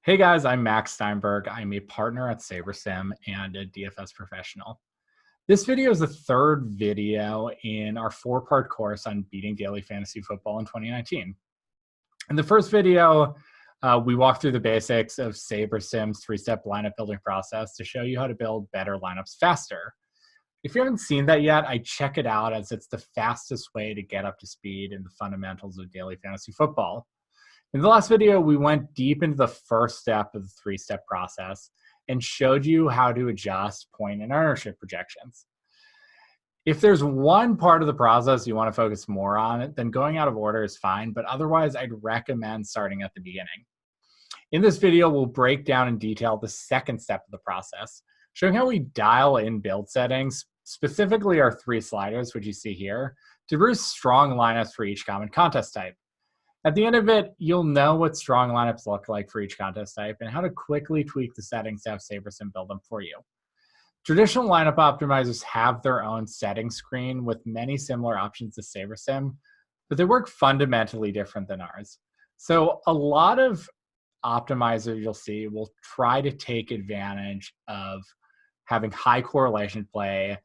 Hey guys, I'm Max Steinberg. I'm a partner at SaberSim and a DFS professional. This video is the third video in our four-part course on beating daily fantasy football in 2019. In the first video, we walked through the basics of SaberSim's three-step lineup building process to show you how to build better lineups faster. If you haven't seen that yet, I check it out as it's the fastest way to get up to speed in the fundamentals of daily fantasy football. In the last video, we went deep into the first step of the three-step process and showed you how to adjust point and ownership projections. If there's one part of the process you want to focus more on, then going out of order is fine, but otherwise I'd recommend starting at the beginning. In this video, we'll break down in detail the second step of the process, showing how we dial in build settings, specifically our three sliders, which you see here, to produce strong lineups for each common contest type. At the end of it, you'll know what strong lineups look like for each contest type and how to quickly tweak the settings to have SaberSim build them for you. Traditional lineup optimizers have their own settings screen with many similar options to SaberSim, but they work fundamentally different than ours. So a lot of optimizers you'll see will try to take advantage of having high correlation play,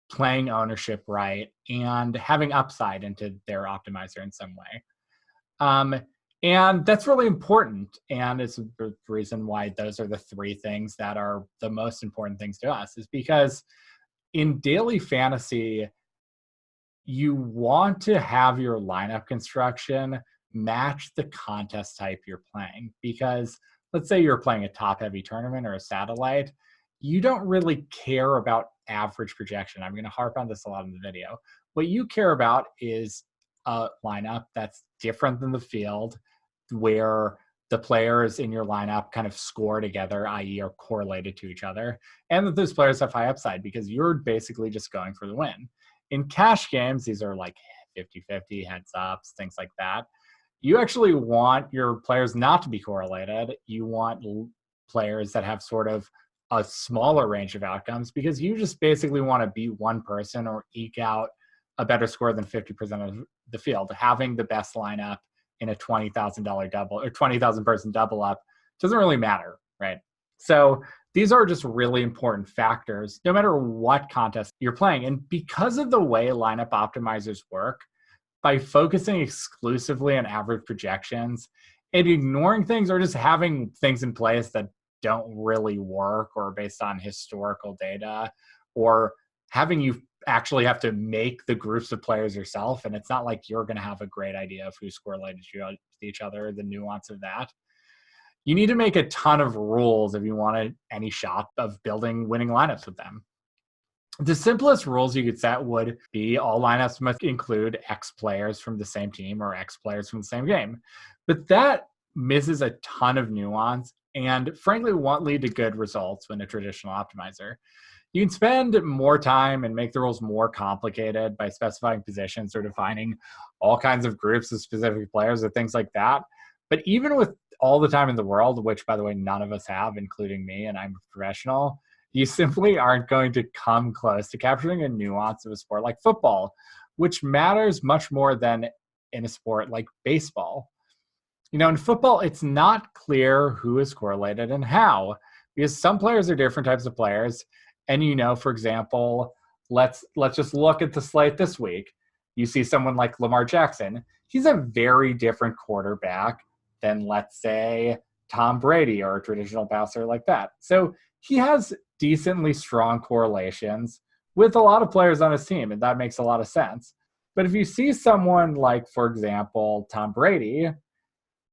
playing ownership right, and having upside into their optimizer in some way. And that's really important. And it's the reason why those are the three things that are the most important things to us, is because in daily fantasy, you want to have your lineup construction match the contest type you're playing. Because let's say you're playing a top heavy tournament or a satellite, you don't really care about average projection. I'm going to harp on this a lot in the video. What you care about is a lineup that's different than the field, where the players in your lineup kind of score together, i.e. are correlated to each other, and that those players have high upside because you're basically just going for the win. In cash games, these are like 50-50, heads ups, things like that. You actually want your players not to be correlated. You want players that have sort of a smaller range of outcomes because you just basically want to beat one person or eke out a better score than 50% of the field. Having the best lineup in a $20,000 double or 20,000 person double up doesn't really matter, right? So these are just really important factors, no matter what contest you're playing. And because of the way lineup optimizers work, by focusing exclusively on average projections and ignoring things or just having things in place that don't really work or based on historical data, or having you actually have to make the groups of players yourself, and it's not like you're going to have a great idea of who's correlated to each other, the nuance of that. You need to make a ton of rules if you want any shot of building winning lineups with them. The simplest rules you could set would be all lineups must include X players from the same team or X players from the same game. But that misses a ton of nuance and frankly won't lead to good results when a traditional optimizer. You can spend more time and make the rules more complicated by specifying positions or defining all kinds of groups of specific players or things like that. But even with all the time in the world, which, by the way, none of us have, including me, and I'm a professional, you simply aren't going to come close to capturing a nuance of a sport like football, which matters much more than in a sport like baseball. You know, in football, it's not clear who is correlated and how, because some players are different types of players. And, you know, for example, let's just look at the slate this week. You see someone like Lamar Jackson. He's a very different quarterback than, let's say, Tom Brady or a traditional passer like that. So he has decently strong correlations with a lot of players on his team, and that makes a lot of sense. But if you see someone like, for example, Tom Brady,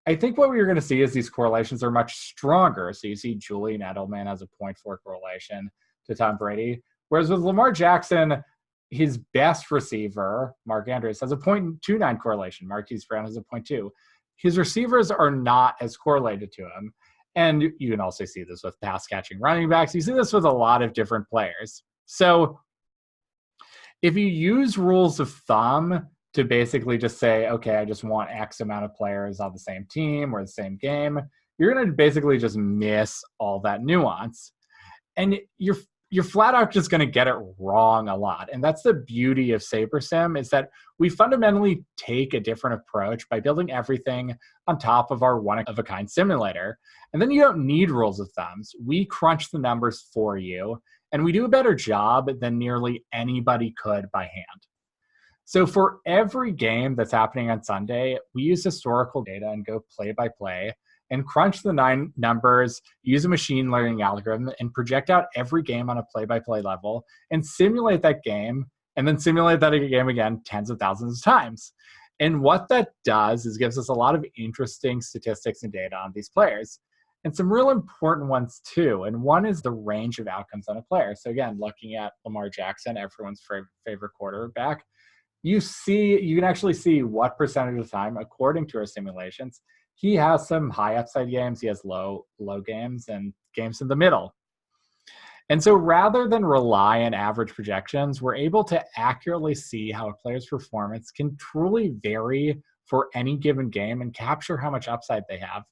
I think what we're going to see is these correlations are much stronger. So you see Julian Edelman has a 0.4 correlation to Tom Brady. Whereas with Lamar Jackson, his best receiver, Mark Andrews, has a 0.29 correlation. Marquise Brown has a 0.2. His receivers are not as correlated to him. And you can also see this with pass catching running backs. You see this with a lot of different players. So if you use rules of thumb to basically just say, okay, I just want X amount of players on the same team or the same game, you're going to basically just miss all that nuance. And you're you're flat out just going to get it wrong a lot. And that's the beauty of SaberSim, is that we fundamentally take a different approach by building everything on top of our one-of-a-kind simulator. And then you don't need rules of thumbs. We crunch the numbers for you, and we do a better job than nearly anybody could by hand. So for every game that's happening on Sunday, we use historical data and go play by play and crunch the 9 numbers, use a machine learning algorithm, and project out every game on a play-by-play level and simulate that game, and then simulate that game again tens of thousands of times. And what that does is gives us a lot of interesting statistics and data on these players, and some real important ones too. And one is the range of outcomes on a player. So again, looking at Lamar Jackson, everyone's favorite quarterback, you can actually see what percentage of the time, according to our simulations, he has some high upside games, he has low games, and games in the middle. And so rather than rely on average projections, we're able to accurately see how a player's performance can truly vary for any given game and capture how much upside they have,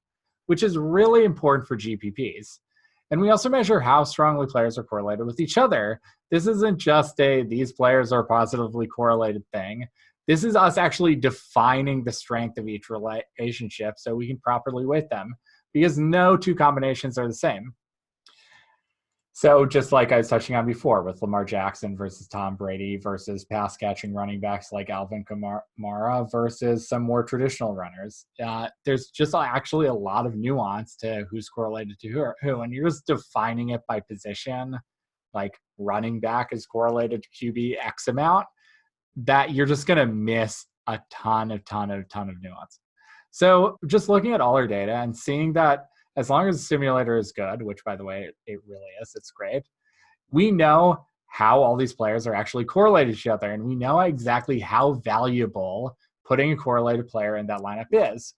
which is really important for GPPs. And we also measure how strongly players are correlated with each other. This isn't just these players are positively correlated thing. This is us actually defining the strength of each relationship so we can properly weight them, because no two combinations are the same. So just like I was touching on before with Lamar Jackson versus Tom Brady versus pass catching running backs like Alvin Kamara versus some more traditional runners, there's just actually a lot of nuance to who's correlated to who. And you're just defining it by position, like running back is correlated to QB X amount, that you're just going to miss a ton of nuance. So just looking at all our data and seeing that as long as the simulator is good, which by the way, it really is, it's great, we know how all these players are actually correlated to each other, and we know exactly how valuable putting a correlated player in that lineup is.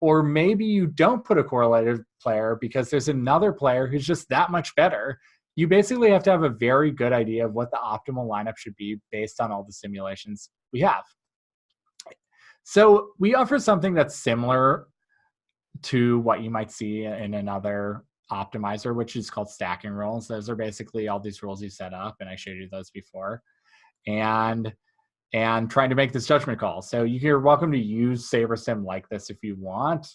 Or maybe you don't put a correlated player because there's another player who's just that much better. You basically have to have a very good idea of what the optimal lineup should be based on all the simulations we have. So we offer something that's similar to what you might see in another optimizer, which is called stacking rules. Those are basically all these rules you set up, and I showed you those before, and trying to make this judgment call. So you're welcome to use SaberSim like this if you want,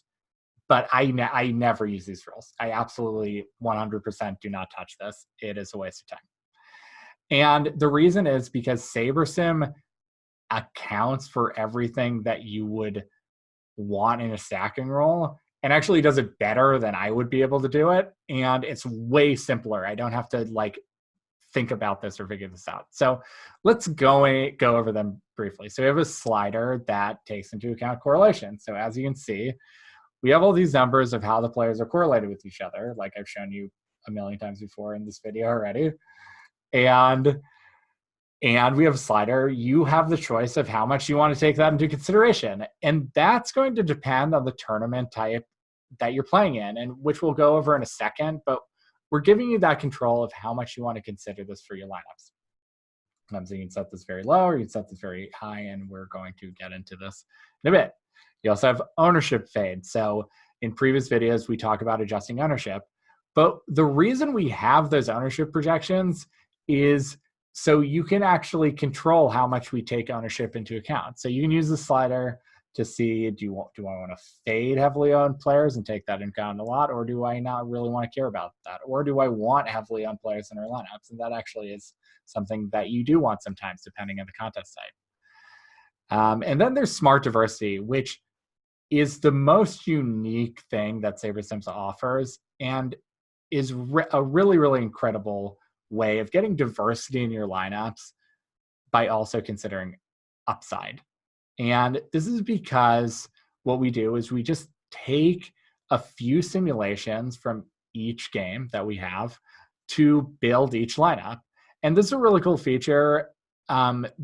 but I never use these rules. I absolutely 100% do not touch this. It is a waste of time. And the reason is because SaberSim accounts for everything that you would want in a stacking rule, and actually does it better than I would be able to do it. And it's way simpler. I don't have to think about this or figure this out. So let's go over them briefly. So we have a slider that takes into account correlation. So as you can see, we have all these numbers of how the players are correlated with each other, like I've shown you a million times before in this video already. And we have a slider. You have the choice of how much you want to take that into consideration. And that's going to depend on the tournament type that you're playing in, and which we'll go over in a second. But we're giving you that control of how much you want to consider this for your lineups. So you can set this very low or you can set this very high, and we're going to get into this in a bit. You also have ownership fade. So in previous videos, we talk about adjusting ownership. But the reason we have those ownership projections is so you can actually control how much we take ownership into account. So you can use the slider to see, do I want to fade heavily owned players and take that into account a lot, or do I not really want to care about that? Or do I want heavily owned players in our lineups? And that actually is something that you do want sometimes, depending on the contest type. And then there's smart diversity, which is the most unique thing that SaberSim offers, and is a really, really incredible way of getting diversity in your lineups by also considering upside. And this is because what we do is we just take a few simulations from each game that we have to build each lineup. And this is a really cool feature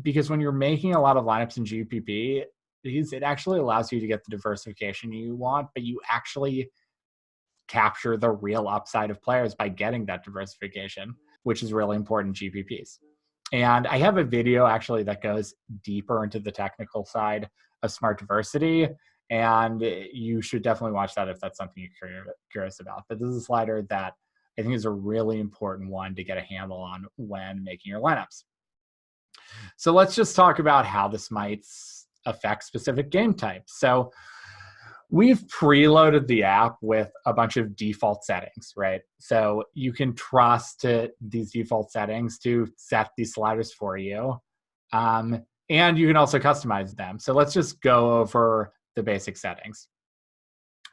because when you're making a lot of lineups in GPP, it actually allows you to get the diversification you want, but you actually capture the real upside of players by getting that diversification, which is really important in GPPs. And I have a video actually that goes deeper into the technical side of smart diversity, and you should definitely watch that if that's something you're curious about. But this is a slider that I think is a really important one to get a handle on when making your lineups. So let's just talk about how this might affect specific game types. So we've preloaded the app with a bunch of default settings, right? So you can trust these default settings to set these sliders for you. And you can also customize them. So let's just go over the basic settings.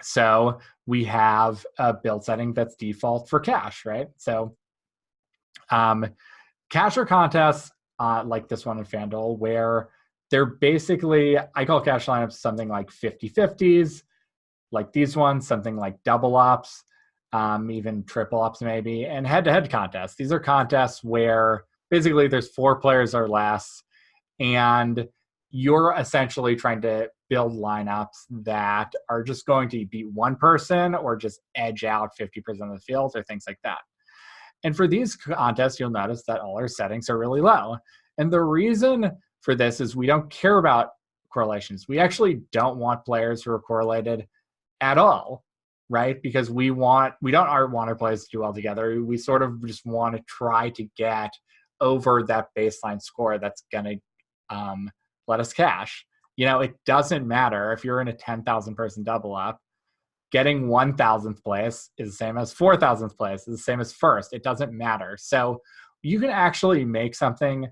So we have a build setting that's default for cash, right? So cash or contests, like this one in FanDuel, where they're basically, I call cash lineups something like 50-50s, like these ones, something like double ups, even triple ups maybe, and head-to-head contests. These are contests where basically there's 4 players or less, and you're essentially trying to build lineups that are just going to beat one person or just edge out 50% of the field or things like that. And for these contests, you'll notice that all our settings are really low. And the reason for this is we don't care about correlations. We actually don't want players who are correlated at all, right? Because we don't want our players to do well together. We sort of just want to try to get over that baseline score that's going to let us cash. It doesn't matter if you're in a 10,000 person double up, getting 1,000th place is the same as 4,000th place, is the same as first. It doesn't matter. So you can actually make something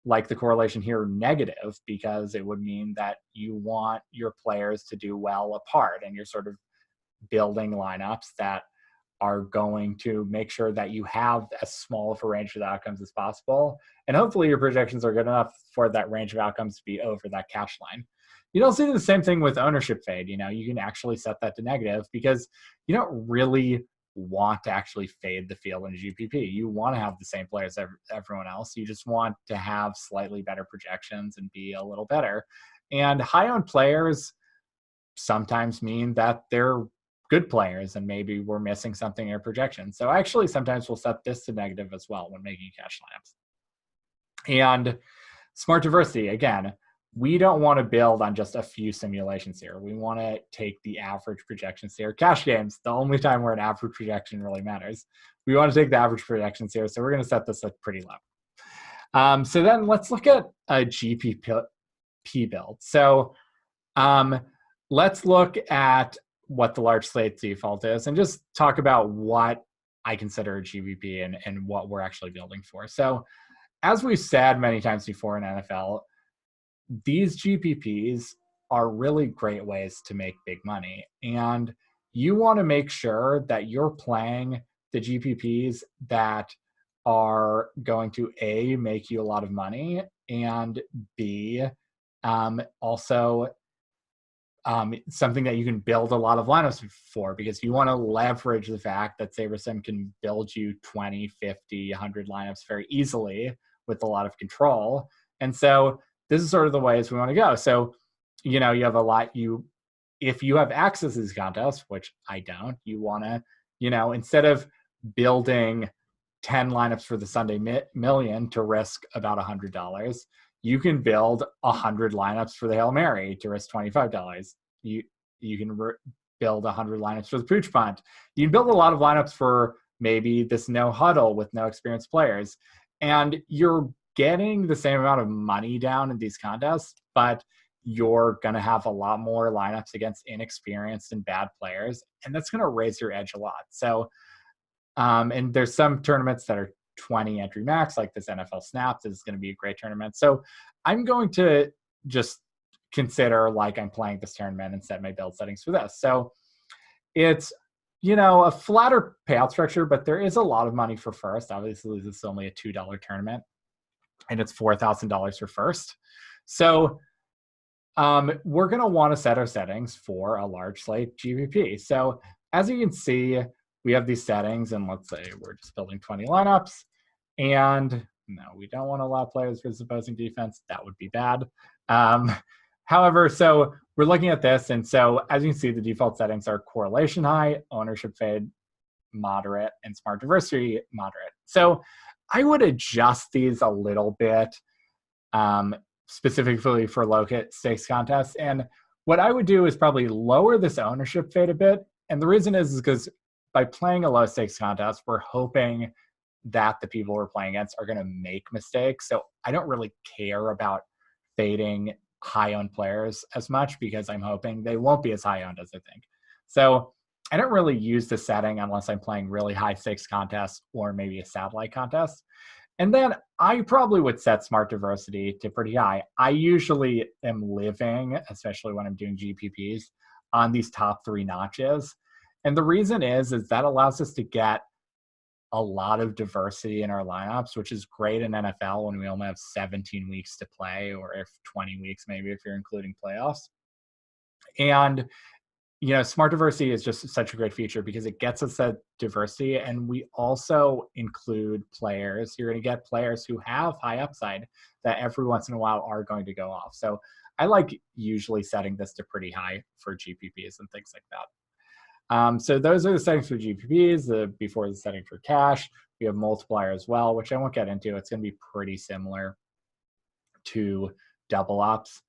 like the correlation here negative, because it would mean that you want your players to do well apart, and you're sort of building lineups that are going to make sure that you have as small of a range of outcomes as possible. And hopefully your projections are good enough for that range of outcomes to be over that cash line. You don't see the same thing with ownership fade. You can actually set that to negative, because you don't really want to actually fade the field in GPP. You want to have the same players as everyone else. You just want to have slightly better projections and be a little better. And high-owned players sometimes mean that they're good players, and maybe we're missing something in our projection. So actually, sometimes we'll set this to negative as well when making cash lineups. And smart diversity, again, we don't want to build on just a few simulations here. We want to take the average projections here. Cash games, the only time where an average projection really matters. We want to take the average projections here, so we're going to set this like pretty low. So then let's look at a GPP build. So let's look at what the large slate default is and just talk about what I consider a GPP and what we're actually building for. So as we've said many times before in NFL, these GPPs are really great ways to make big money. And you want to make sure that you're playing the GPPs that are going to A, make you a lot of money, and B, also something that you can build a lot of lineups for, because you want to leverage the fact that SaberSim can build you 20, 50, 100 lineups very easily with a lot of control. And so this is sort of the ways we want to go. So, you have a lot, if you have access to these contests, which I don't, you want to, instead of building 10 lineups for the Sunday Million to risk about $100, you can build 100 lineups for the Hail Mary to risk $25. You can build 100 lineups for the Pooch Punt. You can build a lot of lineups for maybe this no huddle with no experienced players. And you're getting the same amount of money down in these contests, but you're going to have a lot more lineups against inexperienced and bad players. And that's going to raise your edge a lot. So, and there's some tournaments that are 20 entry max, like this NFL Snap. This is going to be a great tournament. So I'm going to just consider like I'm playing this tournament and set my build settings for this. So it's, a flatter payout structure, but there is a lot of money for first. Obviously, this is only a $2 tournament, and it's $4,000 for first. So we're going to want to set our settings for a large slate GPP. So as you can see, we have these settings, and let's say we're just building 20 lineups. And no, we don't want to allow players versus opposing defense. That would be bad. However, so we're looking at this. And so as you can see, the default settings are correlation high, ownership fade moderate, and smart diversity moderate. So I would adjust these a little bit, specifically for low stakes contests. And what I would do is probably lower this ownership fade a bit. And the reason is because by playing a low stakes contest, we're hoping that the people we're playing against are going to make mistakes. So I don't really care about fading high owned players as much because I'm hoping they won't be as high owned as I think. So I don't really use the setting unless I'm playing really high stakes contests or maybe a satellite contest. And then I probably would set smart diversity to pretty high. I usually am living, especially when I'm doing GPPs, on these top 3 notches. And the reason is that allows us to get a lot of diversity in our lineups, which is great in NFL when we only have 17 weeks to play, or if 20 weeks, maybe if you're including playoffs. And smart diversity is just such a great feature because it gets us that diversity. And we also include players. You're going to get players who have high upside that every once in a while are going to go off. So I like usually setting this to pretty high for GPPs and things like that. So those are the settings for GPPs. Before the setting for cash, we have multiplier as well, which I won't get into. It's going to be pretty similar to double ups.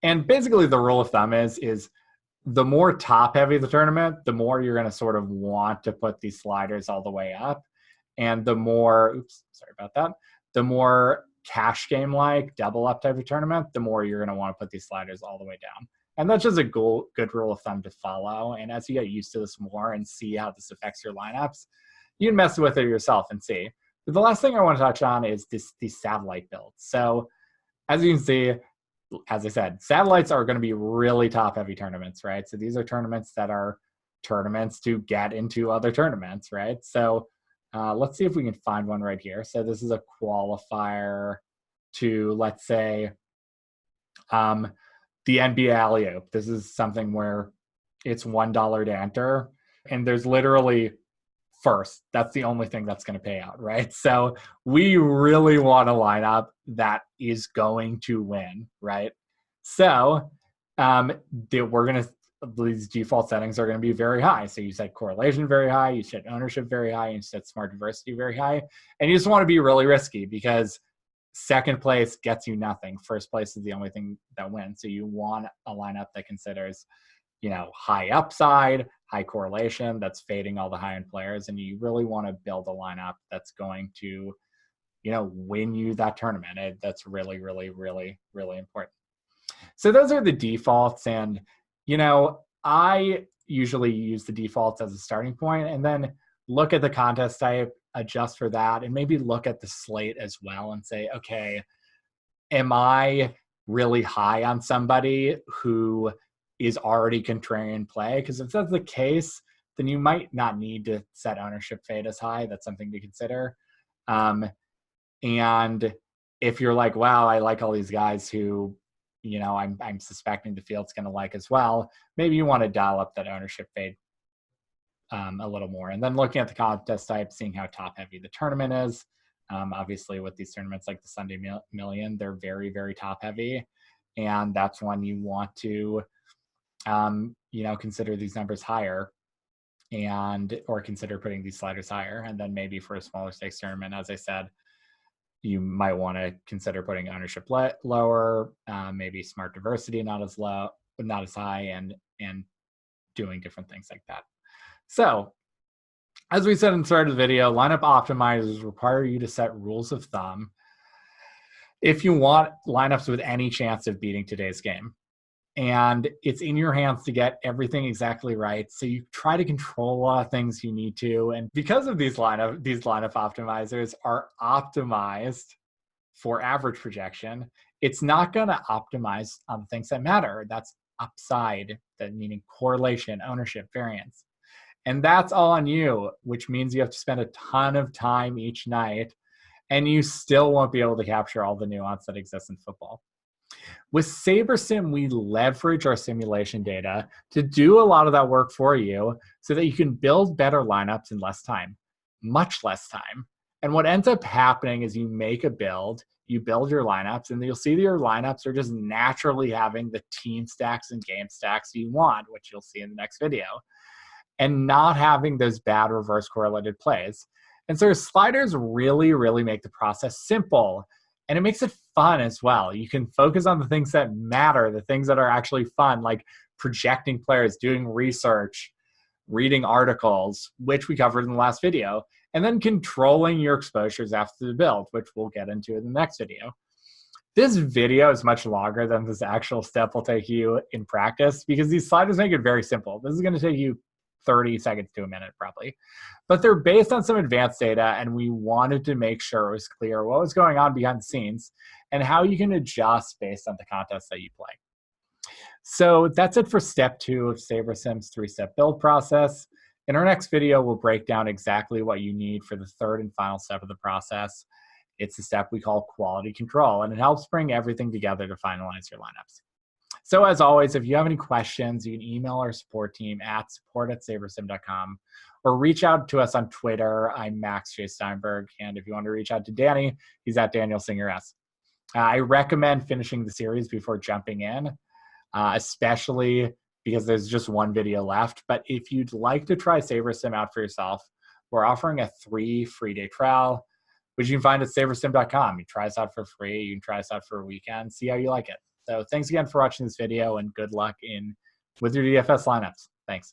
And basically the rule of thumb is the more top heavy the tournament, the more you're going to sort of want to put these sliders all the way up. And the more, the more cash game like double up type of tournament, the more you're going to want to put these sliders all the way down. And that's just a good rule of thumb to follow. And as you get used to this more and see how this affects your lineups, you can mess with it yourself and see. But the last thing I want to touch on is these satellite builds. So as you can see, as I said, satellites are going to be really top-heavy tournaments, right? So these are tournaments that are tournaments to get into other tournaments, right? So let's see if we can find one right here. So this is a qualifier to, let's say, the NBA Alley-Oop. This is something where it's $1 to enter, and there's literally first. That's the only thing that's going to pay out, right? So we really want a lineup that is going to win, right? So these default settings are going to be very high. So you set correlation very high, you set ownership very high, you set smart diversity very high, and you just want to be really risky because second place gets you nothing. First place is the only thing that wins. So you want a lineup that considers, high upside, high correlation, that's fading all the high-end players, and you really want to build a lineup that's going to, win you that tournament. That's really, really, really, really important. So those are the defaults, and, I usually use the defaults as a starting point and then look at the contest type, adjust for that, and maybe look at the slate as well and say, okay, am I really high on somebody who is already contrarian play? Because if that's the case, then you might not need to set ownership fade as high. That's something to consider. And if you're like, wow, I like all these guys who, I'm suspecting the field's going to like as well, maybe you want to dial up that ownership fade a little more. And then looking at the contest type, seeing how top heavy the tournament is. Obviously with these tournaments like the Sunday Million, they're very, very top heavy. And that's when you want to consider these numbers higher or consider putting these sliders higher. And then maybe for a smaller stakes tournament, as I said, you might want to consider putting ownership lower, maybe smart diversity not as high, and doing different things like that. So as we said in the start of the video, lineup optimizers require you to set rules of thumb if you want lineups with any chance of beating today's game. And it's in your hands to get everything exactly right. So you try to control a lot of things you need to. And because of these lineup optimizers are optimized for average projection, it's not going to optimize on the things that matter. That's upside, that meaning correlation, ownership, variance. And that's all on you, which means you have to spend a ton of time each night, and you still won't be able to capture all the nuance that exists in football. With SaberSim, we leverage our simulation data to do a lot of that work for you so that you can build better lineups in less time, much less time. And what ends up happening is you make a build, you build your lineups, and you'll see that your lineups are just naturally having the team stacks and game stacks you want, which you'll see in the next video, and not having those bad reverse correlated plays. And so sliders really, really make the process simple. And it makes it fun as well. You can focus on the things that matter, the things that are actually fun, like projecting players, doing research, reading articles, which we covered in the last video, and then controlling your exposures after the build, which we'll get into in the next video. This video is much longer than this actual step will take you in practice because these sliders make it very simple. This is going to take you 30 seconds to a minute probably. But they're based on some advanced data, and we wanted to make sure it was clear what was going on behind the scenes and how you can adjust based on the contests that you play. So that's it for step 2 of SaberSim's 3-step build process. In our next video, we'll break down exactly what you need for the third and final step of the process. It's the step we call quality control, and it helps bring everything together to finalize your lineups. So as always, if you have any questions, you can email our support team at support@sabersim.com or reach out to us on Twitter. I'm Max J. Steinberg, and if you want to reach out to Danny, he's at Daniel Singer S. I recommend finishing the series before jumping in, especially because there's just one video left. But if you'd like to try SaberSim out for yourself, we're offering a 3 free-day trial, which you can find at SaberSim.com. You try us out for free. You can try us out for a weekend. See how you like it. So thanks again for watching this video, and good luck with your DFS lineups. Thanks.